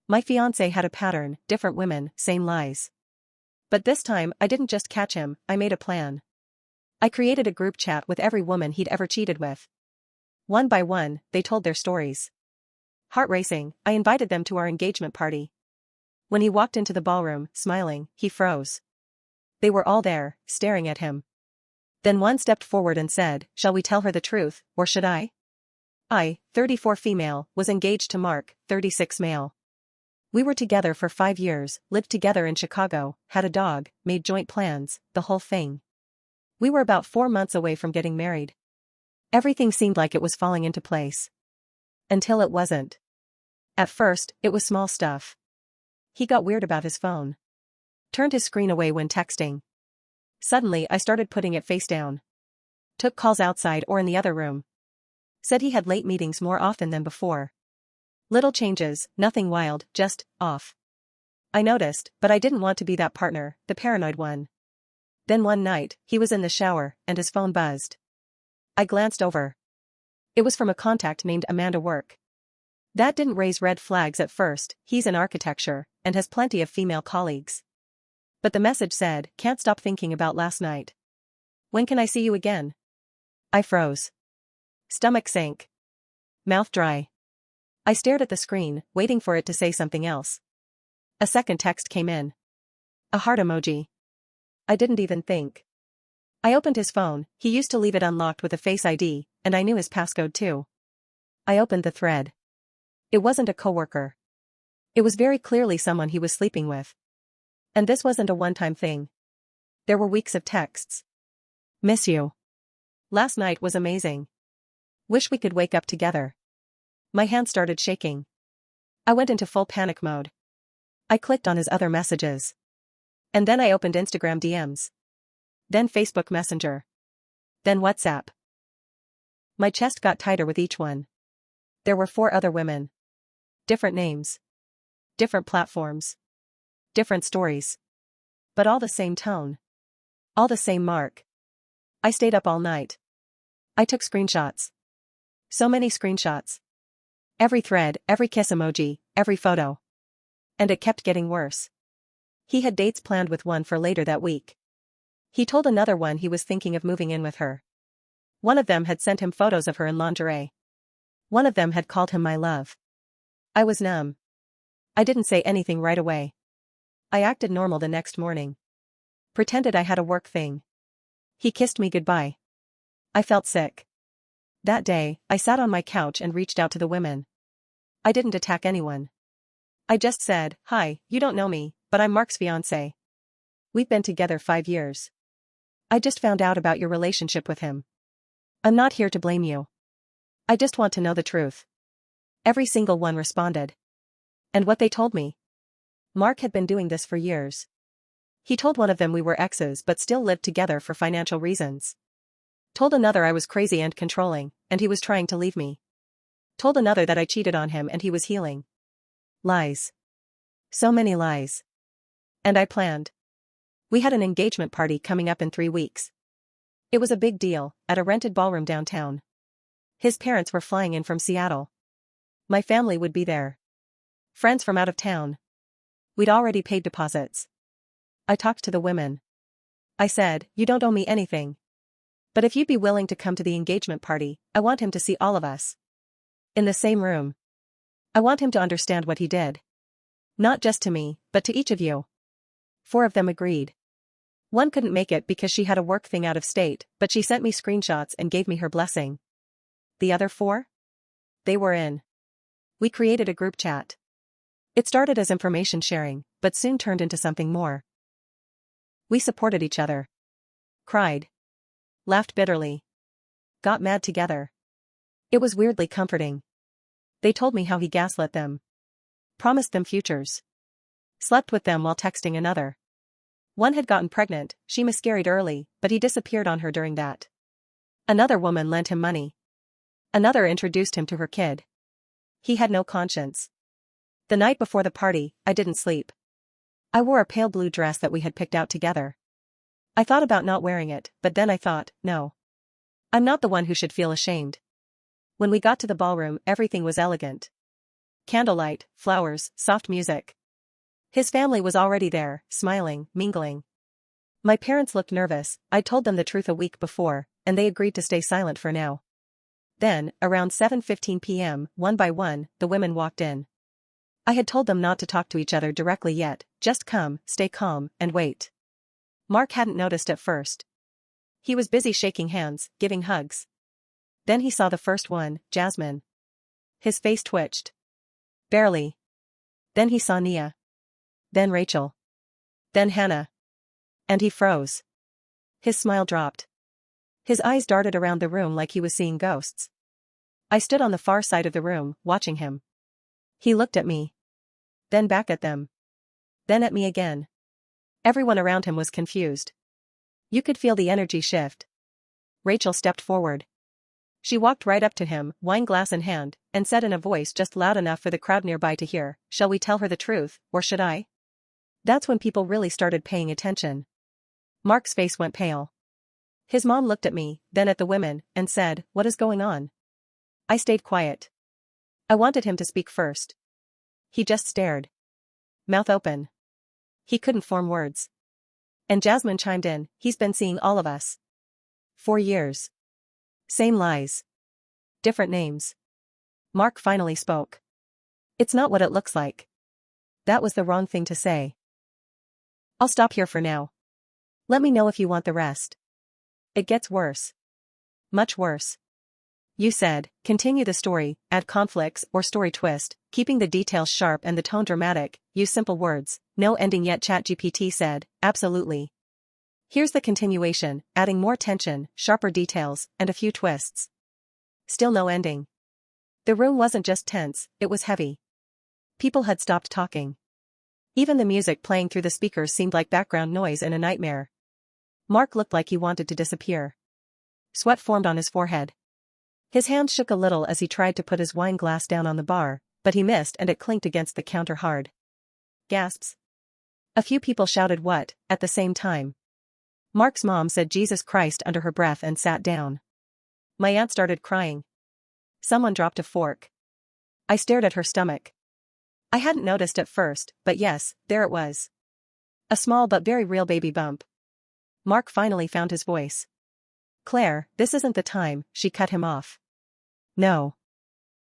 My fiancé had a pattern, different women, same lies. But this time I didn't just catch him, I made a plan. I created a group chat with every woman he'd ever cheated with. One by one, they told their stories. Heart racing, I invited them to our engagement party. When he walked into the ballroom, smiling, he froze. They were all there, staring at him. Then one stepped forward and said, "Shall we tell her the truth, or should I?" I, 34 female, was engaged to Mark, 36 male. We were together for 5 years, lived together in Chicago, had a dog, made joint plans, the whole thing. We were about 4 months away from getting married. Everything seemed like it was falling into place. Until it wasn't. At first, it was small stuff. He got weird about his phone. Turned his screen away when texting. Suddenly I started putting it face down. Took calls outside or in the other room. Said he had late meetings more often than before. Little changes, nothing wild, just, off. I noticed, but I didn't want to be that partner, the paranoid one. Then one night, he was in the shower, and his phone buzzed. I glanced over. It was from a contact named Amanda Work. That didn't raise red flags at first, he's in architecture, and has plenty of female colleagues. But the message said, "Can't stop thinking about last night. When can I see you again?" I froze. Stomach sank. Mouth dry. I stared at the screen, waiting for it to say something else. A second text came in. A heart emoji. I didn't even think. I opened his phone, he used to leave it unlocked with a Face ID, and I knew his passcode too. I opened the thread. It wasn't a coworker. It was very clearly someone he was sleeping with. And this wasn't a one-time thing. There were weeks of texts. "Miss you. Last night was amazing. Wish we could wake up together." My hand started shaking. I went into full panic mode. I clicked on his other messages. And then I opened Instagram DMs. Then Facebook Messenger. Then WhatsApp. My chest got tighter with each one. There were 4 other women. Different names. Different platforms. Different stories. But all the same tone. All the same mark. I stayed up all night. I took screenshots. So many screenshots. Every thread, every kiss emoji, every photo. And it kept getting worse. He had dates planned with one for later that week. He told another one he was thinking of moving in with her. One of them had sent him photos of her in lingerie. One of them had called him my love. I was numb. I didn't say anything right away. I acted normal the next morning. Pretended I had a work thing. He kissed me goodbye. I felt sick. That day, I sat on my couch and reached out to the women. I didn't attack anyone. I just said, "Hi, you don't know me, but I'm Mark's fiancé. We've been together 5 years. I just found out about your relationship with him. I'm not here to blame you. I just want to know the truth." Every single one responded. And what they told me? Mark had been doing this for years. He told one of them we were exes but still lived together for financial reasons. Told another I was crazy and controlling, and he was trying to leave me. Told another that I cheated on him and he was healing. Lies. So many lies. And I planned. We had an engagement party coming up in 3 weeks. It was a big deal, at a rented ballroom downtown. His parents were flying in from Seattle. My family would be there. Friends from out of town. We'd already paid deposits. I talked to the women. I said, "You don't owe me anything. But if you'd be willing to come to the engagement party, I want him to see all of us. In the same room. I want him to understand what he did. Not just to me, but to each of you." 4 of them agreed. One couldn't make it because she had a work thing out of state, but she sent me screenshots and gave me her blessing. The other 4? They were in. We created a group chat. It started as information sharing, but soon turned into something more. We supported each other. Cried. Laughed bitterly. Got mad together. It was weirdly comforting. They told me how he gaslit them. Promised them futures. Slept with them while texting another. One had gotten pregnant, she miscarried early, but he disappeared on her during that. Another woman lent him money. Another introduced him to her kid. He had no conscience. The night before the party, I didn't sleep. I wore a pale blue dress that we had picked out together. I thought about not wearing it, but then I thought, no. I'm not the one who should feel ashamed. When we got to the ballroom, everything was elegant. Candlelight, flowers, soft music. His family was already there, smiling, mingling. My parents looked nervous. I told them the truth a week before, and they agreed to stay silent for now. Then, around 7:15 p.m., one by one, the women walked in. I had told them not to talk to each other directly yet, just come, stay calm, and wait. Mark hadn't noticed at first. He was busy shaking hands, giving hugs. Then he saw the first one, Jasmine. His face twitched. Barely. Then he saw Nia. Then Rachel. Then Hannah. And he froze. His smile dropped. His eyes darted around the room like he was seeing ghosts. I stood on the far side of the room, watching him. He looked at me. Then back at them. Then at me again. Everyone around him was confused. You could feel the energy shift. Rachel stepped forward. She walked right up to him, wine glass in hand, and said in a voice just loud enough for the crowd nearby to hear, "Shall we tell her the truth, or should I?" That's when people really started paying attention. Mark's face went pale. His mom looked at me, then at the women, and said, "What is going on?" I stayed quiet. I wanted him to speak first. He just stared. Mouth open. He couldn't form words. And Jasmine chimed in, "He's been seeing all of us. 4 years. Same lies. Different names." Mark finally spoke. "It's not what it looks like." That was the wrong thing to say. "I'll stop here for now. Let me know if you want the rest. It gets worse. Much worse." You said, continue the story, add conflicts or story twist, keeping the details sharp and the tone dramatic, use simple words, no ending yet. ChatGPT said, absolutely. Here's the continuation, adding more tension, sharper details, and a few twists. Still no ending. The room wasn't just tense, it was heavy. People had stopped talking. Even the music playing through the speakers seemed like background noise in a nightmare. Mark looked like he wanted to disappear. Sweat formed on his forehead. His hand shook a little as he tried to put his wine glass down on the bar, but he missed and it clinked against the counter hard. Gasps. A few people shouted what, at the same time. Mark's mom said Jesus Christ under her breath and sat down. My aunt started crying. Someone dropped a fork. I stared at her stomach. I hadn't noticed at first, but yes, there it was. A small but very real baby bump. Mark finally found his voice. "Claire, this isn't the time," she cut him off. "No.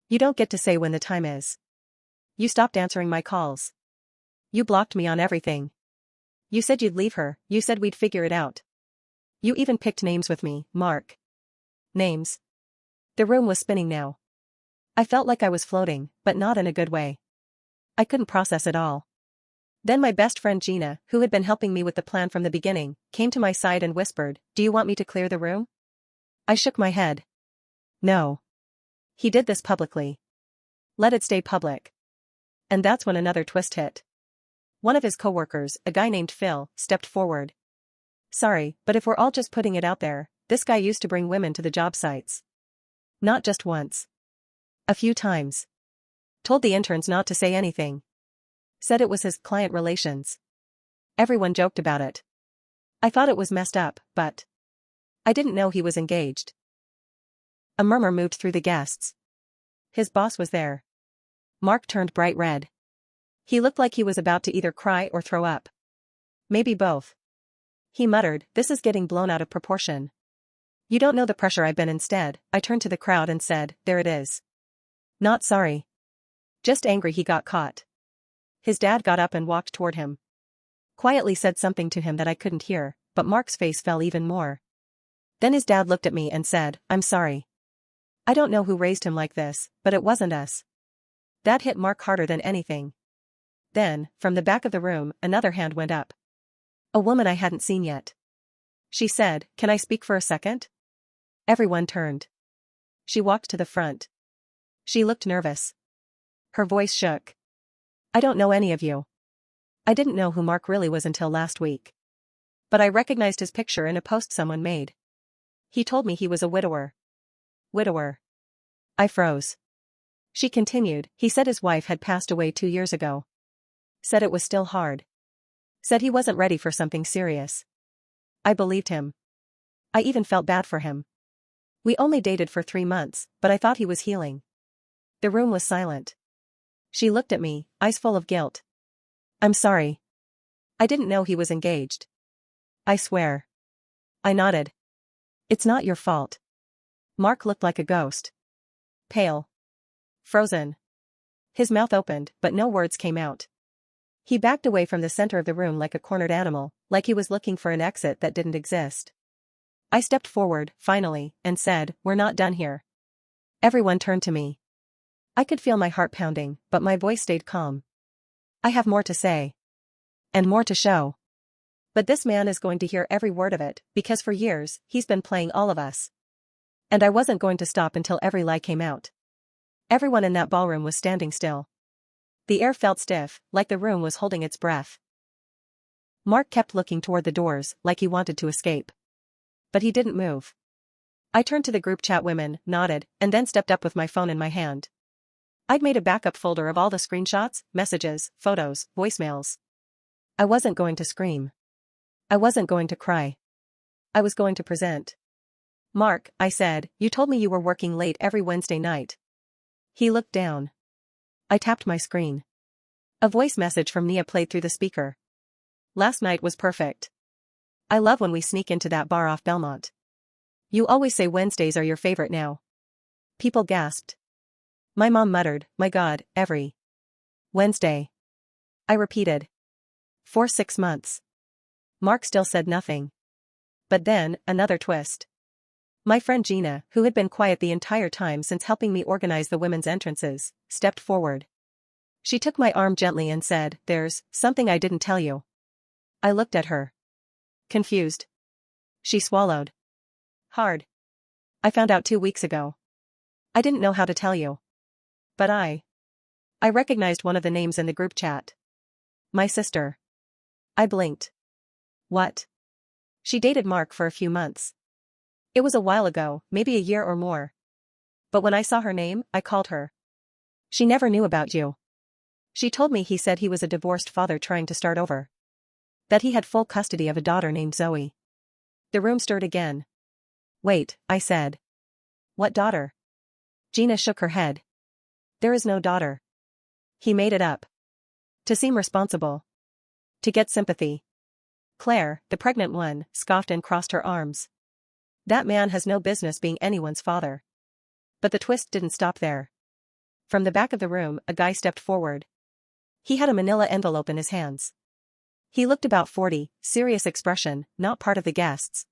You don't get to say when the time is. You stopped answering my calls. You blocked me on everything. You said you'd leave her, you said we'd figure it out. You even picked names with me, Mark." Names. The room was spinning now. I felt like I was floating, but not in a good way. I couldn't process it all. Then my best friend Gina, who had been helping me with the plan from the beginning, came to my side and whispered, "Do you want me to clear the room?" I shook my head. No. He did this publicly. Let it stay public. And that's when another twist hit. One of his coworkers, a guy named Phil, stepped forward. "Sorry, but if we're all just putting it out there, this guy used to bring women to the job sites. Not just once. A few times. Told the interns not to say anything. Said it was his client relations. Everyone joked about it. I thought it was messed up, but I didn't know he was engaged." A murmur moved through the guests. His boss was there. Mark turned bright red. He looked like he was about to either cry or throw up. Maybe both. He muttered, "This is getting blown out of proportion. You don't know the pressure I've been." Instead, I turned to the crowd and said, "There it is. Not sorry. Just angry he got caught." His dad got up and walked toward him. Quietly said something to him that I couldn't hear, but Mark's face fell even more. Then his dad looked at me and said, "I'm sorry. I don't know who raised him like this, but it wasn't us." That hit Mark harder than anything. Then, from the back of the room, another hand went up. A woman I hadn't seen yet. She said, "Can I speak for a second?" Everyone turned. She walked to the front. She looked nervous. Her voice shook. "I don't know any of you. I didn't know who Mark really was until last week. But I recognized his picture in a post someone made. He told me he was a widower." Widower. I froze. She continued, "He said his wife had passed away 2 years ago. Said it was still hard. Said he wasn't ready for something serious." I believed him. I even felt bad for him. We only dated for 3 months, but I thought he was healing. The room was silent. She looked at me, eyes full of guilt. I'm sorry. I didn't know he was engaged. I swear. I nodded. It's not your fault. Mark looked like a ghost. Pale. Frozen. His mouth opened, but no words came out. He backed away from the center of the room like a cornered animal, like he was looking for an exit that didn't exist. I stepped forward, finally, and said, "We're not done here." Everyone turned to me. I could feel my heart pounding, but my voice stayed calm. I have more to say. And more to show. But this man is going to hear every word of it, because for years, he's been playing all of us. And I wasn't going to stop until every lie came out. Everyone in that ballroom was standing still. The air felt stiff, like the room was holding its breath. Mark kept looking toward the doors, like he wanted to escape. But he didn't move. I turned to the group chat women, nodded, and then stepped up with my phone in my hand. I'd made a backup folder of all the screenshots, messages, photos, voicemails. I wasn't going to scream. I wasn't going to cry. I was going to present. "Mark," I said, "you told me you were working late every Wednesday night." He looked down. I tapped my screen. A voice message from Nia played through the speaker. "Last night was perfect. I love when we sneak into that bar off Belmont. You always say Wednesdays are your favorite now." People gasped. My mom muttered, "My God, every Wednesday." I repeated. For 6 months. Mark still said nothing. But then, another twist. My friend Gina, who had been quiet the entire time since helping me organize the women's entrances, stepped forward. She took my arm gently and said, "There's something I didn't tell you." I looked at her. Confused. She swallowed. Hard. "I found out 2 weeks ago. I didn't know how to tell you. But I recognized one of the names in the group chat. My sister." I blinked. What? She dated Mark for a few months. It was a while ago, maybe a year or more. But when I saw her name, I called her. "She never knew about you." She told me he said he was a divorced father trying to start over. That he had full custody of a daughter named Zoe. The room stirred again. "Wait," I said. "What daughter?" Gina shook her head. "There is no daughter. He made it up. To seem responsible. To get sympathy." Claire, the pregnant one, scoffed and crossed her arms. "That man has no business being anyone's father." But the twist didn't stop there. From the back of the room, a guy stepped forward. He had a manila envelope in his hands. He looked about 40, serious expression, not part of the guests.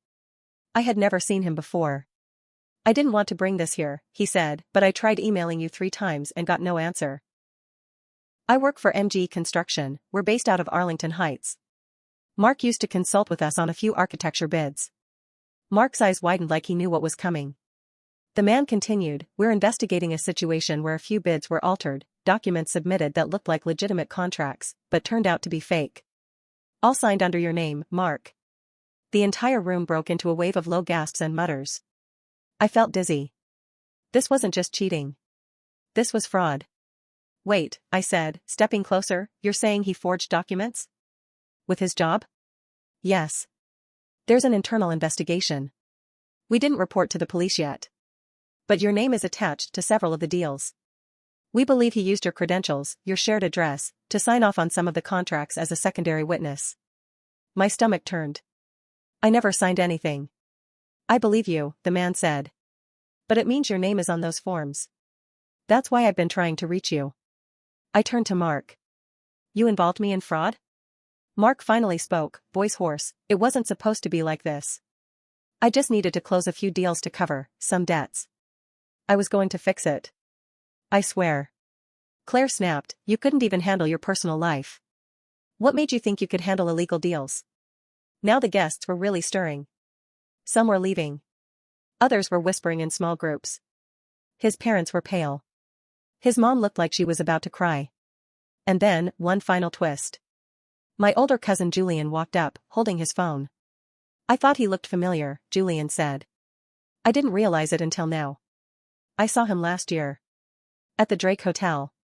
I had never seen him before. "I didn't want to bring this here," he said, "but I tried emailing you 3 times and got no answer. I work for MG Construction, we're based out of Arlington Heights. Mark used to consult with us on a few architecture bids." Mark's eyes widened like he knew what was coming. The man continued, "We're investigating a situation where a few bids were altered, documents submitted that looked like legitimate contracts, but turned out to be fake. All signed under your name, Mark." The entire room broke into a wave of low gasps and mutters. I felt dizzy. This wasn't just cheating. This was fraud. "Wait," I said, stepping closer, "you're saying he forged documents? With his job?" "Yes. There's an internal investigation. We didn't report to the police yet. But your name is attached to several of the deals. We believe he used your credentials, your shared address, to sign off on some of the contracts as a secondary witness." My stomach turned. "I never signed anything." "I believe you," the man said. "But it means your name is on those forms. That's why I've been trying to reach you." I turned to Mark. "You involved me in fraud?" Mark finally spoke, voice hoarse. "It wasn't supposed to be like this. I just needed to close a few deals to cover some debts. I was going to fix it. I swear." Claire snapped, "You couldn't even handle your personal life. What made you think you could handle illegal deals?" Now the guests were really stirring. Some were leaving. Others were whispering in small groups. His parents were pale. His mom looked like she was about to cry. And then, one final twist. My older cousin Julian walked up, holding his phone. "I thought he looked familiar," Julian said. "I didn't realize it until now. I saw him last year. At the Drake Hotel.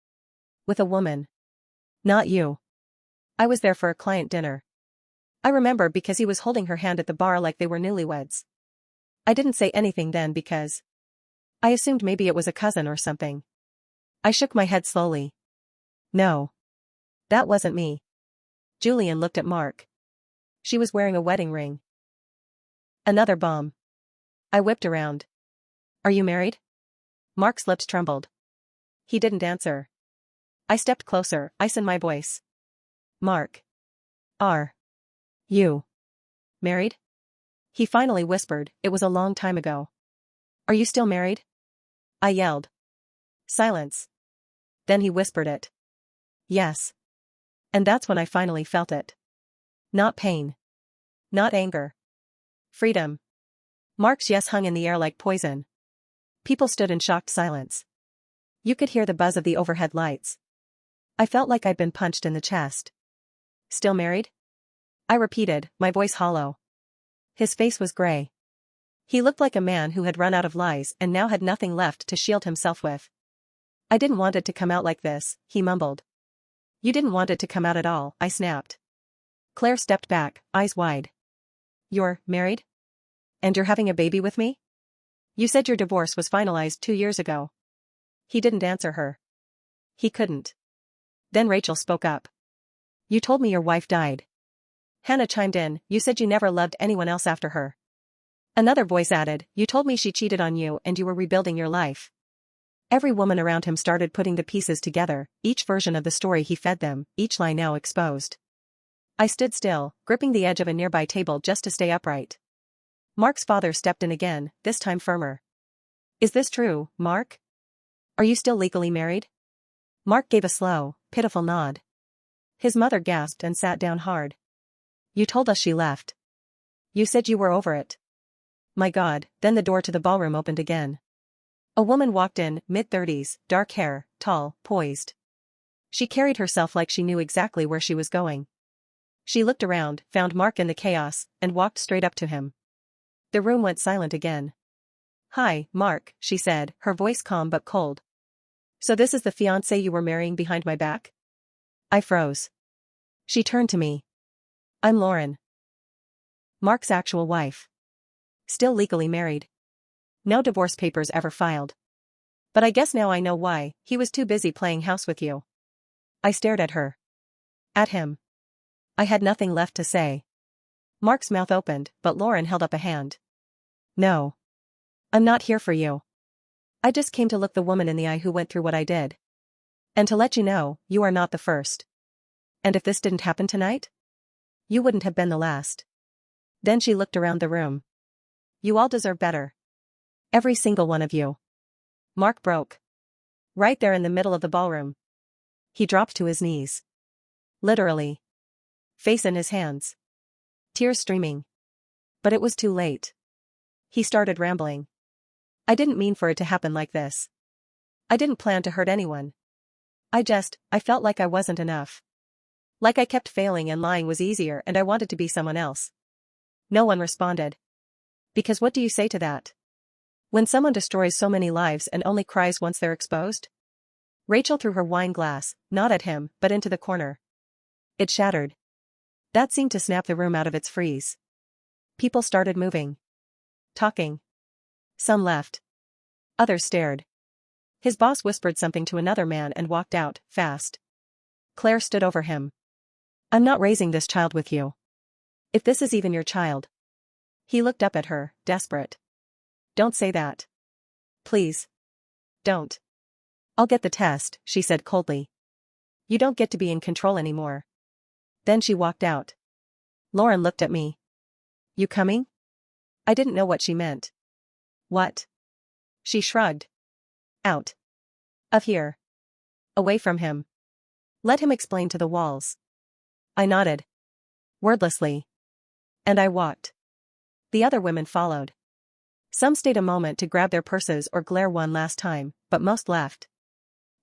With a woman. Not you. I was there for a client dinner. I remember because he was holding her hand at the bar like they were newlyweds. I didn't say anything then because I assumed maybe it was a cousin or something." I shook my head slowly. No. That wasn't me. Julian looked at Mark. She was wearing a wedding ring. Another bomb. I whipped around. Are you married? Mark's lips trembled. He didn't answer. I stepped closer, ice in my voice. Mark. Are you married? He finally whispered, it was a long time ago. Are you still married? I yelled. Silence. Then he whispered it. Yes. And that's when I finally felt it. Not pain. Not anger. Freedom. Mark's yes hung in the air like poison. People stood in shocked silence. You could hear the buzz of the overhead lights. I felt like I'd been punched in the chest. Still married? I repeated, my voice hollow. His face was gray. He looked like a man who had run out of lies and now had nothing left to shield himself with. I didn't want it to come out like this, he mumbled. You didn't want it to come out at all, I snapped. Claire stepped back, eyes wide. You're married? And you're having a baby with me? You said your divorce was finalized 2 years ago. He didn't answer her. He couldn't. Then Rachel spoke up. You told me your wife died. Hannah chimed in, you said you never loved anyone else after her. Another voice added, you told me she cheated on you and you were rebuilding your life. Every woman around him started putting the pieces together, each version of the story he fed them, each lie now exposed. I stood still, gripping the edge of a nearby table just to stay upright. Mark's father stepped in again, this time firmer. Is this true, Mark? Are you still legally married? Mark gave a slow, pitiful nod. His mother gasped and sat down hard. You told us she left. You said you were over it. My God, then the door to the ballroom opened again. A woman walked in, mid-30s, dark hair, tall, poised. She carried herself like she knew exactly where she was going. She looked around, found Mark in the chaos, and walked straight up to him. The room went silent again. Hi, Mark, she said, her voice calm but cold. So this is the fiancé you were marrying behind my back? I froze. She turned to me. I'm Lauren. Mark's actual wife. Still legally married. No divorce papers ever filed. But I guess now I know why, he was too busy playing house with you. I stared at her. At him. I had nothing left to say. Mark's mouth opened, but Lauren held up a hand. No. I'm not here for you. I just came to look the woman in the eye who went through what I did. And to let you know, you are not the first. And if this didn't happen tonight? You wouldn't have been the last. Then she looked around the room. You all deserve better. Every single one of you. Mark broke. Right there in the middle of the ballroom. He dropped to his knees. Literally. Face in his hands. Tears streaming. But it was too late. He started rambling. I didn't mean for it to happen like this. I didn't plan to hurt anyone. I felt like I wasn't enough. Like I kept failing and lying was easier and I wanted to be someone else. No one responded. Because what do you say to that? When someone destroys so many lives and only cries once they're exposed? Rachel threw her wine glass, not at him, but into the corner. It shattered. That seemed to snap the room out of its freeze. People started moving. Talking. Some left. Others stared. His boss whispered something to another man and walked out, fast. Claire stood over him. I'm not raising this child with you. If this is even your child. He looked up at her, desperate. Don't say that. Please. Don't. I'll get the test, she said coldly. You don't get to be in control anymore. Then she walked out. Lauren looked at me. You coming? I didn't know what she meant. What? She shrugged. Out. Of here. Away from him. Let him explain to the walls. I nodded. Wordlessly. And I walked. The other women followed. Some stayed a moment to grab their purses or glare one last time, but most left.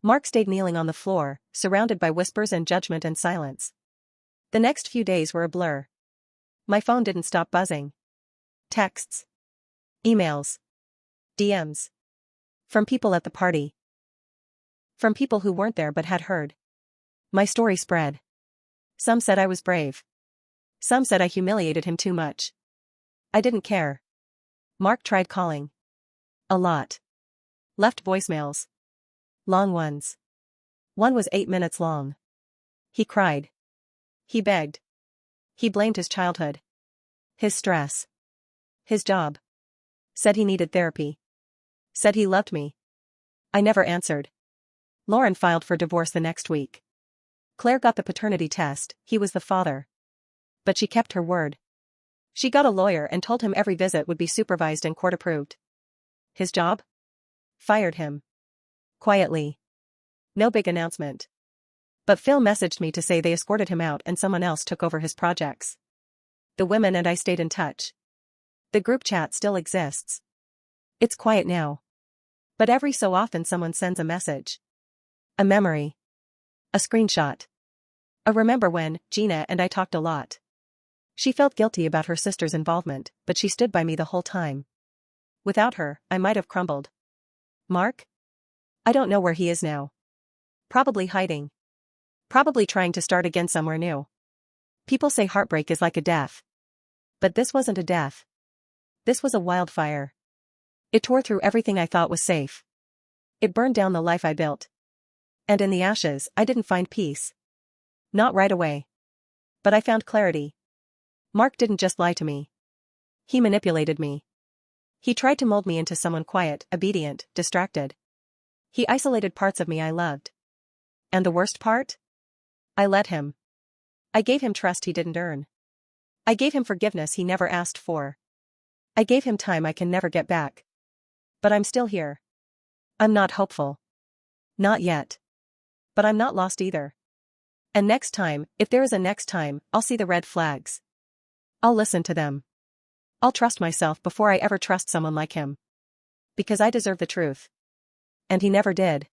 Mark stayed kneeling on the floor, surrounded by whispers and judgment and silence. The next few days were a blur. My phone didn't stop buzzing. Texts. Emails. DMs. From people at the party. From people who weren't there but had heard. My story spread. Some said I was brave. Some said I humiliated him too much. I didn't care. Mark tried calling. A lot. Left voicemails. Long ones. One was 8 minutes long. He cried. He begged. He blamed his childhood. His stress. His job. Said he needed therapy. Said he loved me. I never answered. Lauren filed for divorce the next week. Claire got the paternity test, he was the father. But she kept her word. She got a lawyer and told him every visit would be supervised and court-approved. His job? Fired him. Quietly. No big announcement. But Phil messaged me to say they escorted him out and someone else took over his projects. The women and I stayed in touch. The group chat still exists. It's quiet now. But every so often someone sends a message. A memory. A screenshot. A remember when, Gina and I talked a lot. She felt guilty about her sister's involvement, but she stood by me the whole time. Without her, I might have crumbled. Mark? I don't know where he is now. Probably hiding. Probably trying to start again somewhere new. People say heartbreak is like a death. But this wasn't a death. This was a wildfire. It tore through everything I thought was safe. It burned down the life I built. And in the ashes, I didn't find peace. Not right away. But I found clarity. Mark didn't just lie to me. He manipulated me. He tried to mold me into someone quiet, obedient, distracted. He isolated parts of me I loved. And the worst part? I let him. I gave him trust he didn't earn. I gave him forgiveness he never asked for. I gave him time I can never get back. But I'm still here. I'm not hopeful. Not yet. But I'm not lost either. And next time, if there is a next time, I'll see the red flags. I'll listen to them. I'll trust myself before I ever trust someone like him. Because I deserve the truth. And he never did.